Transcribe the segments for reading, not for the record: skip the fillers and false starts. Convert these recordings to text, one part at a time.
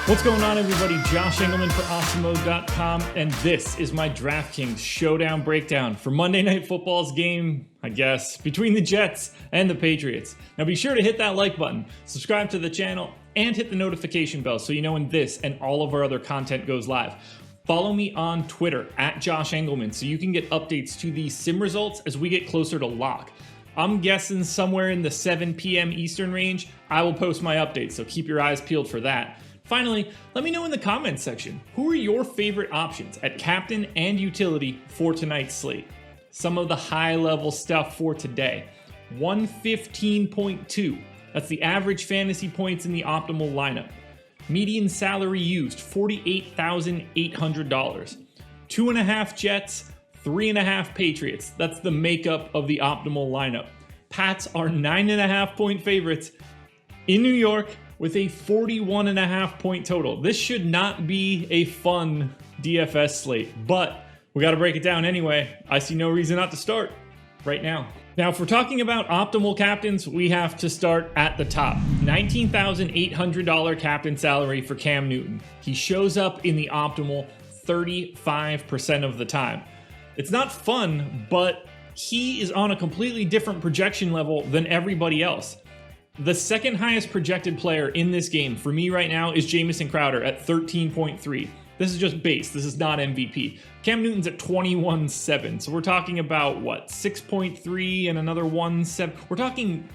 What's going on, everybody? Josh Engleman for Awesemo.com, and this is my DraftKings Showdown breakdown for Monday Night Football's game, I guess, between the Jets and the Patriots. Now be sure to hit that like button, subscribe to the channel, and hit the notification bell so you know when this and all of our other content goes live. Follow me on Twitter at Josh Engleman so you can get updates to the sim results as we get closer to lock. I'm guessing somewhere in the 7 p.m. Eastern range, I will post my updates, so keep your eyes peeled for that. Finally, let me know in the comments section, who are your favorite options at captain and utility for tonight's slate? Some of the high-level stuff for today. 115.2, that's the average fantasy points in the optimal lineup. Median salary used, $48,800. 2.5 Jets, 3.5 Patriots. That's the makeup of the optimal lineup. Pats are 9.5 point favorites in New York with a 41.5 point total. This should not be a fun DFS slate, but we got to break it down anyway. I see no reason not to start right now. Now, if we're talking about optimal captains, we have to start at the top. $19,800 captain salary for Cam Newton. He shows up in the optimal 35% of the time. It's not fun, but he is on a completely different projection level than everybody else. The second highest projected player in this game for me right now is Jamison Crowder at 13.3. This is just base. This is not MVP. Cam Newton's at 21.7. So we're talking about what? 6.3 and another 1.7. We're talking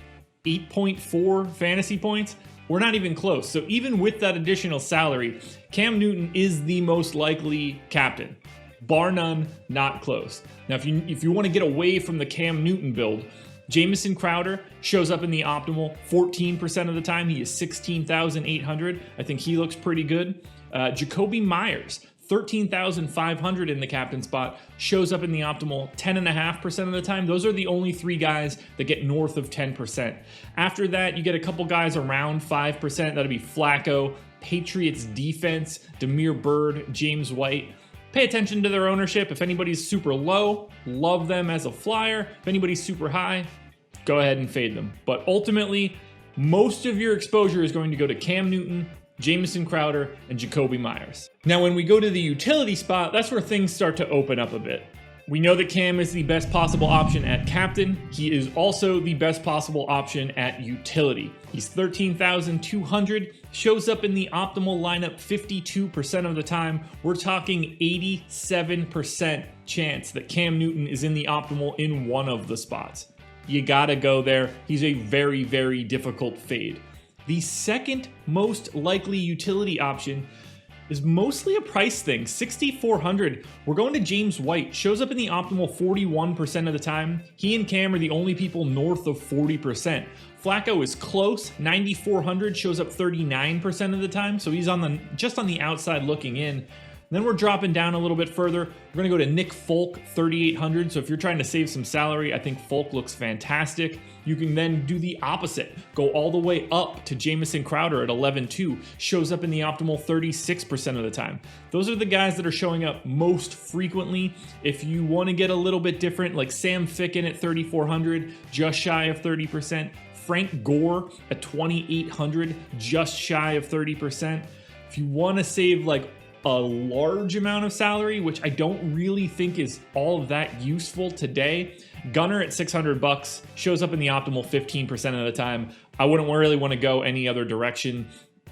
8.4 fantasy points. We're not even close. So even with that additional salary, Cam Newton is the most likely captain. Bar none, not close. Now, if you want to get away from the Cam Newton build, Jamison Crowder shows up in the optimal 14% of the time. He is 16,800. I think he looks pretty good. Jacoby Myers, 13,500 in the captain spot, shows up in the optimal 10.5% of the time. Those are the only three guys that get north of 10%. After that, you get a couple guys around 5%. That'll be Flacco, Patriots defense, Damiere Byrd, James White. Pay attention to their ownership. If anybody's super low, love them as a flyer. If anybody's super high, go ahead and fade them. But ultimately, most of your exposure is going to go to Cam Newton, Jamison Crowder, and Jacoby Myers. Now, when we go to the utility spot, that's where things start to open up a bit. We know that Cam is the best possible option at captain. He is also the best possible option at utility. He's 13,200, shows up in the optimal lineup 52% of the time. We're talking 87% chance that Cam Newton is in the optimal in one of the spots. You gotta go there. He's a very, very difficult fade. The second most likely utility option is mostly a price thing. 6,400. We're going to James White. Shows up in the optimal 41% of the time. He and Cam are the only people north of 40%. Flacco is close. 9,400. Shows up 39% of the time. So he's just on the outside looking in. Then we're dropping down a little bit further. We're going to go to Nick Folk, 3,800. So if you're trying to save some salary, I think Folk looks fantastic. You can then do the opposite. Go all the way up to Jamison Crowder at 11.2. Shows up in the optimal 36% of the time. Those are the guys that are showing up most frequently. If you want to get a little bit different, like Sam Ficken at 3,400, just shy of 30%. Frank Gore at 2,800, just shy of 30%. If you want to save like a large amount of salary, which I don't really think is all that useful today, Gunner at $600 shows up in the optimal 15% of the time. I wouldn't really want to go any other direction.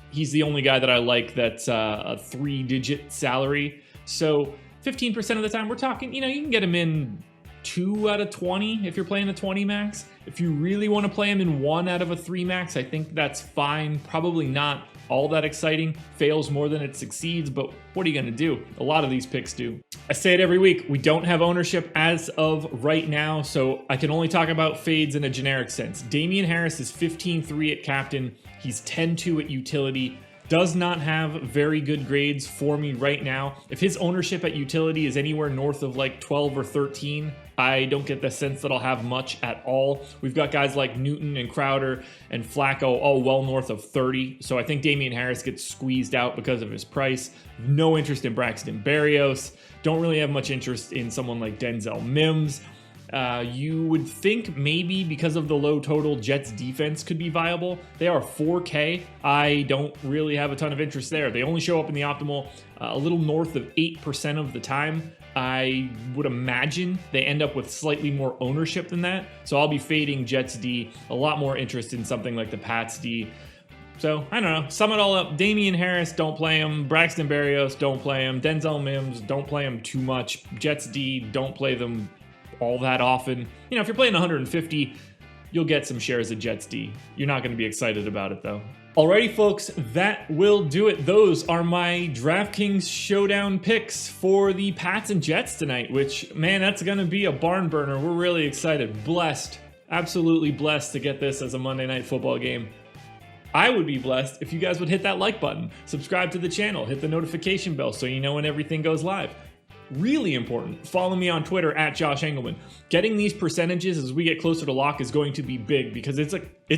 He's the only guy that I like that's a 3-digit salary. So 15% of the time, we're talking, you can get him in 2 out of 20 if you're playing a 20 max. If you really want to play him in 1 out of a 3 max, I think that's fine. Probably not all that exciting. Fails more than it succeeds, but what are you going to do? A lot of these picks do. I say it every week. We don't have ownership as of right now, so I can only talk about fades in a generic sense. Damien Harris is 15.3 at captain. He's 10.2 at utility. Does not have very good grades for me right now. If his ownership at utility is anywhere north of like 12 or 13, I don't get the sense that I'll have much at all. We've got guys like Newton and Crowder and Flacco all well north of 30. So I think Damien Harris gets squeezed out because of his price. No interest in Braxton Berrios. Don't really have much interest in someone like Denzel Mims. You would think maybe because of the low total, Jets defense could be viable. They are 4K. I don't really have a ton of interest there. They only show up in the optimal a little north of 8% of the time. I would imagine they end up with slightly more ownership than that. So I'll be fading Jets D, a lot more interest in something like the Pats D. So, I don't know, sum it all up. Damien Harris, don't play him. Braxton Berrios, don't play him. Denzel Mims, don't play him too much. Jets D, don't play them all that often. You know, if you're playing 150, you'll get some shares of Jets D. You're not going to be excited about it, though. Alrighty, folks, that will do it. Those are my DraftKings Showdown picks for the Pats and Jets tonight, which, man, that's going to be a barn burner. We're really excited. Blessed. Absolutely blessed to get this as a Monday Night Football game. I would be blessed if you guys would hit that like button, subscribe to the channel, hit the notification bell so you know when everything goes live. Really important, follow me on Twitter at Josh Engleman. Getting these percentages as we get closer to lock is going to be big because it's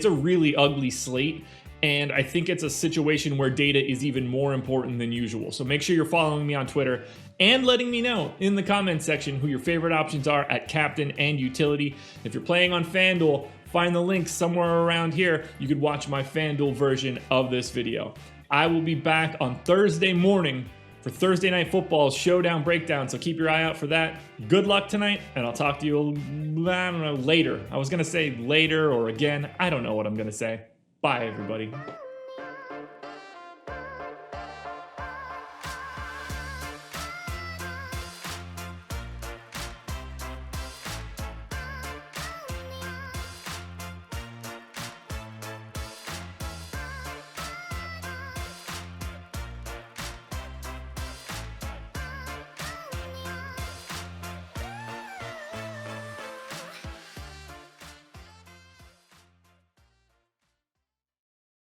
a really ugly slate, and I think it's a situation where data is even more important than usual. So make sure you're following me on Twitter and letting me know in the comments section who your favorite options are at captain and utility. If you're playing on FanDuel, find the link somewhere around here. You could watch my FanDuel version of this video. I will be back on Thursday morning for Thursday Night Football's Showdown Breakdown, so keep your eye out for that. Good luck tonight, and I'll talk to you, I don't know, later. I was going to say later or again. I don't know what I'm going to say. Bye, everybody.